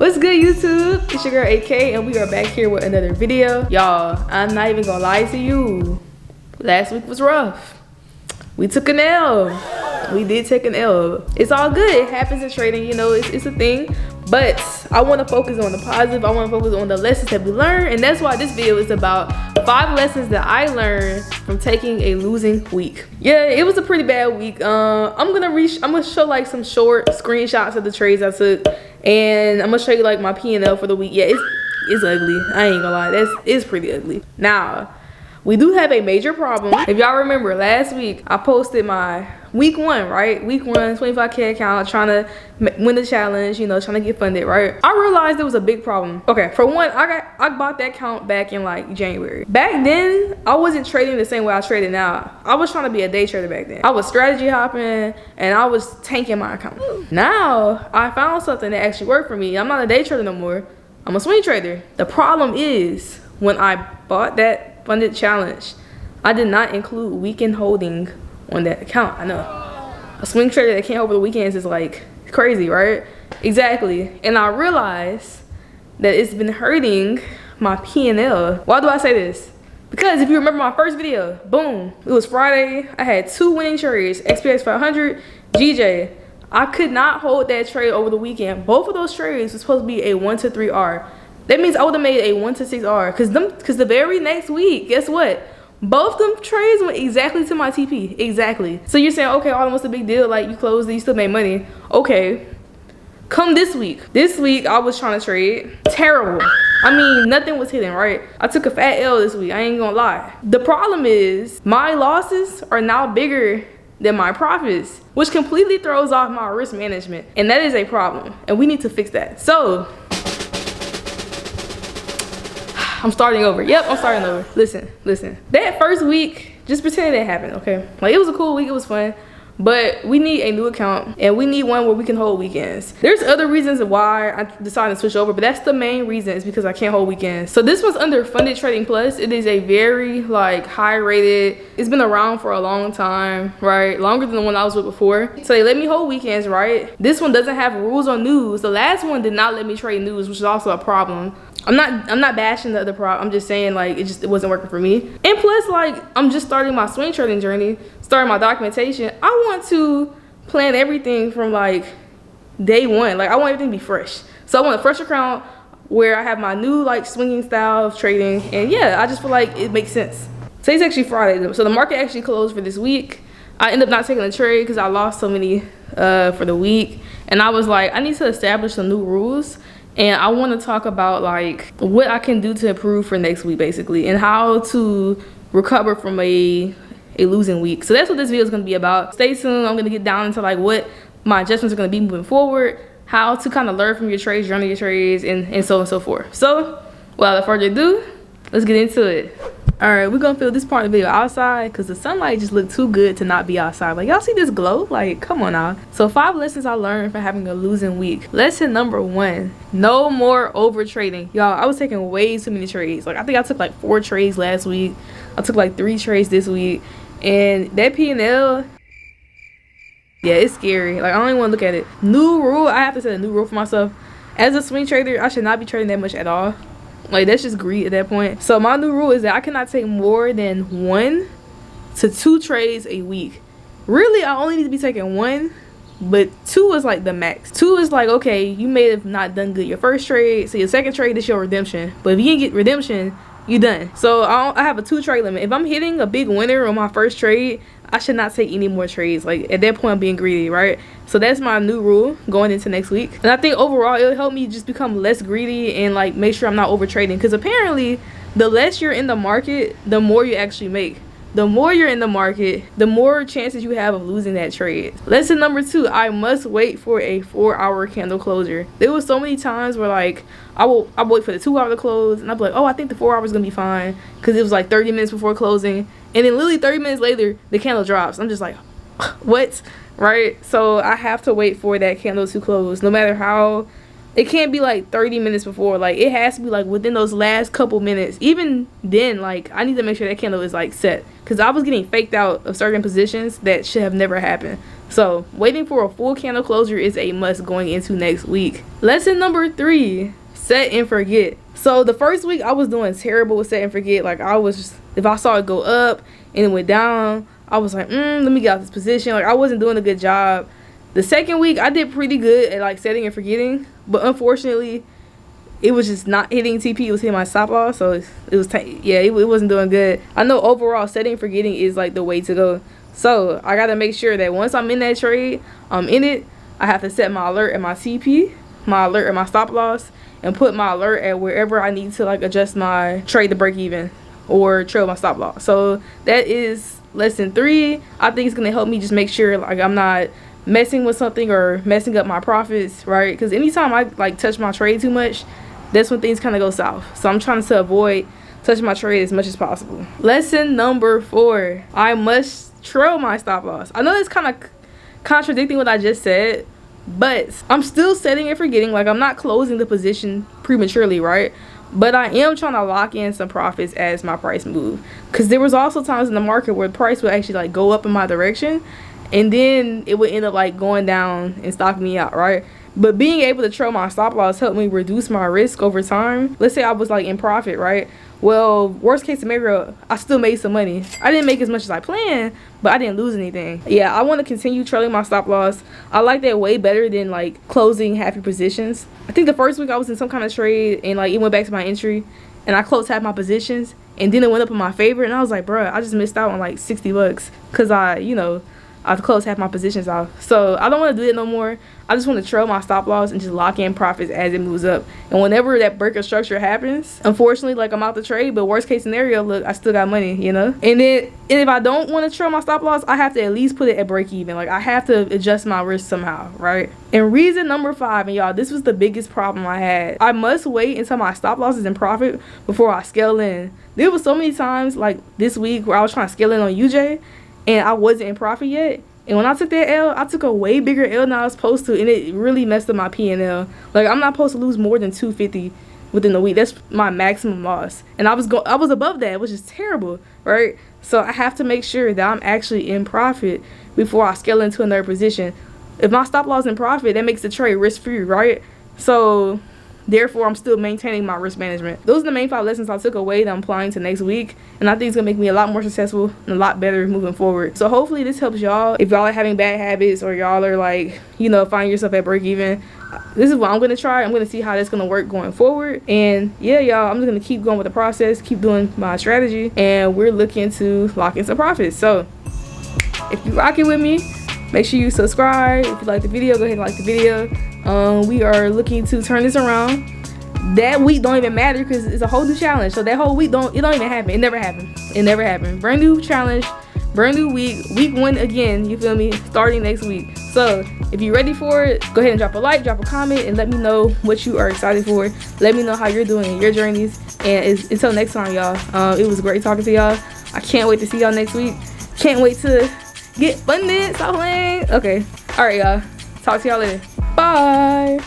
What's good, YouTube? It's your girl AK, and we are back here with another video. Y'all, I'm not even gonna lie to you. Last week was rough. We took an L. We did take an L. It's all good. It happens in trading, you know, it's a thing. But I want to focus on the positive. I want to focus on the lessons that we learned, and that's why this video is about 5 lessons that I learned from taking a losing week. Yeah, it was a pretty bad week. I'm gonna show like some short screenshots of the trades I took, and I'm gonna show you like my P&L for the week. Yeah, it's ugly. I ain't gonna lie, it's pretty ugly. Now, we do have a major problem. If y'all remember last week, I posted my week 1, right? Week 1, 25K account, trying to win the challenge, you know, trying to get funded, right? I realized there was a big problem. Okay, for one, I bought that account back in like January. Back then, I wasn't trading the same way I traded now. I was trying to be a day trader back then. I was strategy hopping and I was tanking my account. Now, I found something that actually worked for me. I'm not a day trader no more. I'm a swing trader. The problem is, when I bought that funded challenge, I did not include weekend holding on that account. I know a swing trader that can't hold over the weekends is like crazy, right? Exactly. And I realized that it's been hurting my P&L. Why do I say this? Because if you remember my first video, boom, it was Friday. I had 2 winning trades, XPX 500, GJ. I could not hold that trade over the weekend. Both of those trades were supposed to be a 1 to 3 R. That means I would have made a 1 to 6 R. Cause the very next week, guess what? Both them trades went exactly to my TP. Exactly. So you're saying, okay, Autumn, what's the big deal? Like, you closed and you still made money. Okay. Come this week. This week, I was trying to trade. Terrible. I mean, nothing was hitting, right? I took a fat L this week. I ain't gonna lie. The problem is, my losses are now bigger than my profits, which completely throws off my risk management. And that is a problem. And we need to fix that. So, I'm starting over. Yep, I'm starting over. Listen. That first week, just pretend it happened, okay? Like, it was a cool week, it was fun. But we need a new account, and we need one where we can hold weekends. There's other reasons why I decided to switch over, but that's the main reason, is because I can't hold weekends. So this one's under Funded Trading Plus. It is a very like high rated, it's been around for a long time, right? Longer than the one I was with before. So they let me hold weekends, right? This one doesn't have rules on news. The last one did not let me trade news, which is also a problem. I'm not bashing the other prop. I'm just saying like it wasn't working for me. And plus, like, I'm just starting my swing trading journey, starting my documentation. I want to plan everything from like day 1. Like, I want everything to be fresh. So I want a fresh account where I have my new like swinging style of trading. And yeah, I just feel like it makes sense. Today's actually Friday, so the market actually closed for this week. I ended up not taking a trade because I lost so many for the week. And I was like, I need to establish some new rules. And I want to talk about like what I can do to improve for next week, basically, and how to recover from a losing week. So that's what this video is going to be about. Stay tuned. I'm going to get down into like what my adjustments are going to be moving forward, how to kind of learn from your trades, journal your trades, and so on and so forth. So without further ado, let's get into it. All right, we're gonna film this part of the video outside because the sunlight just looked too good to not be outside. Like, y'all see this glow? Like, come on now. So 5 lessons I learned from having a losing week. Lesson number 1, no more over trading. Y'all, I was taking way too many trades. Like, I think I took like 4 trades last week. I took like 3 trades this week. And that P&L, yeah, it's scary. Like, I don't even want to look at it. New rule, I have to set a new rule for myself. As a swing trader, I should not be trading that much at all. Like, that's just greed at that point. So my new rule is that I cannot take more than 1 to 2 trades a week. Really, I only need to be taking 1, but 2 is like the max. 2 is like, okay, you may have not done good your first trade, so your second trade is your redemption. But if you didn't get redemption, you done. So I have a 2 trade limit. If I'm hitting a big winner on my first trade, I should not take any more trades. Like, at that point, I'm being greedy, right? So that's my new rule going into next week. And I think overall, it'll help me just become less greedy and like make sure I'm not over trading. Because apparently, the less you're in the market, the more you actually make. The more you're in the market, the more chances you have of losing that trade. Lesson number 2, I must wait for a 4-hour candle closure. There was so many times where like I'll wait for the 2 hour to close, and I'll be like, oh, I think the 4 hours is gonna be fine, because it was like 30 minutes before closing, and then literally 30 minutes later the candle drops. I'm just like, what? Right? So I have to wait for that candle to close, no matter how. It can't be like 30 minutes before. Like, it has to be like within those last couple minutes. Even then, like, I need to make sure that candle is like set, because I was getting faked out of certain positions that should have never happened. So waiting for a full candle closure is a must going into next week. Lesson number 3, set and forget. So the first week I was doing terrible with set and forget. Like I was just, if I saw it go up and it went down, I was like, let me get out this position. Like I wasn't doing a good job. The second week I did pretty good at like setting and forgetting, but unfortunately it was just not hitting TP. It was hitting my stop loss, so it was it wasn't doing good. I know overall setting and forgetting is like the way to go. So I gotta make sure that once I'm in that trade, I'm in it. I have to set my alert at my TP, my alert at my stop loss, and put my alert at wherever I need to like adjust my trade to break even or trail my stop loss. So that is lesson 3. I think it's gonna help me just make sure like I'm not messing with something or messing up my profits, right? Because anytime I like touch my trade too much, that's when things kind of go south. So I'm trying to avoid touching my trade as much as possible. Lesson number 4, I must trail my stop loss. I know that's kind of contradicting what I just said, but I'm still setting and forgetting. Like I'm not closing the position prematurely, right? But I am trying to lock in some profits as my price move, because there was also times in the market where the price would actually like go up in my direction and then it would end up like going down and stopping me out, right? But being able to trail my stop loss helped me reduce my risk over time. Let's say I was like in profit, right? Well, worst case scenario, I still made some money. I didn't make as much as I planned, but I didn't lose anything. Yeah, I want to continue trailing my stop loss. I like that way better than like closing half your positions. I think the first week I was in some kind of trade and like it went back to my entry and I closed half my positions and then it went up in my favor and I was like, bruh, I just missed out on like 60 bucks because I've closed half my positions off. So I don't want to do it no more. I just want to trail my stop loss and just lock in profits as it moves up. And whenever that break of structure happens, unfortunately, like I'm out the trade, but worst case scenario, look, I still got money, you know? And if I don't want to trail my stop loss, I have to at least put it at break even. Like I have to adjust my risk somehow, right? And reason number 5, and y'all, this was the biggest problem I had. I must wait until my stop loss is in profit before I scale in. There was so many times like this week where I was trying to scale in on UJ and I wasn't in profit yet. And when I took that L, I took a way bigger L than I was supposed to, and it really messed up my P&L. Like I'm not supposed to lose more than $250 within the week. That's my maximum loss, and I was above that, which is terrible, right? So I have to make sure that I'm actually in profit before I scale into another position. If my stop loss in profit, that makes the trade risk free, right? So therefore, I'm still maintaining my risk management. Those are the main 5 lessons I took away that I'm applying to next week. And I think it's going to make me a lot more successful and a lot better moving forward. So hopefully this helps y'all. If y'all are having bad habits or y'all are like, finding yourself at break even, this is what I'm going to try. I'm going to see how that's going to work going forward. And yeah, y'all, I'm just going to keep going with the process, keep doing my strategy. And we're looking to lock in some profits. So if you're rocking with me, make sure you subscribe. If you like the video, go ahead and like the video. We are looking to turn this around. That week don't even matter because it's a whole new challenge. So that whole week don't even happen. It never happened. Brand new challenge, brand new week 1 again, you feel me, starting next week. So if you're ready for it, go ahead and drop a like, drop a comment, and let me know what you are excited for. Let me know how you're doing in your journeys. And until next time, y'all, it was great talking to y'all. I can't wait to see y'all next week. Can't wait to get funded. Stop playing. Okay, all right, y'all, talk to y'all later. Bye.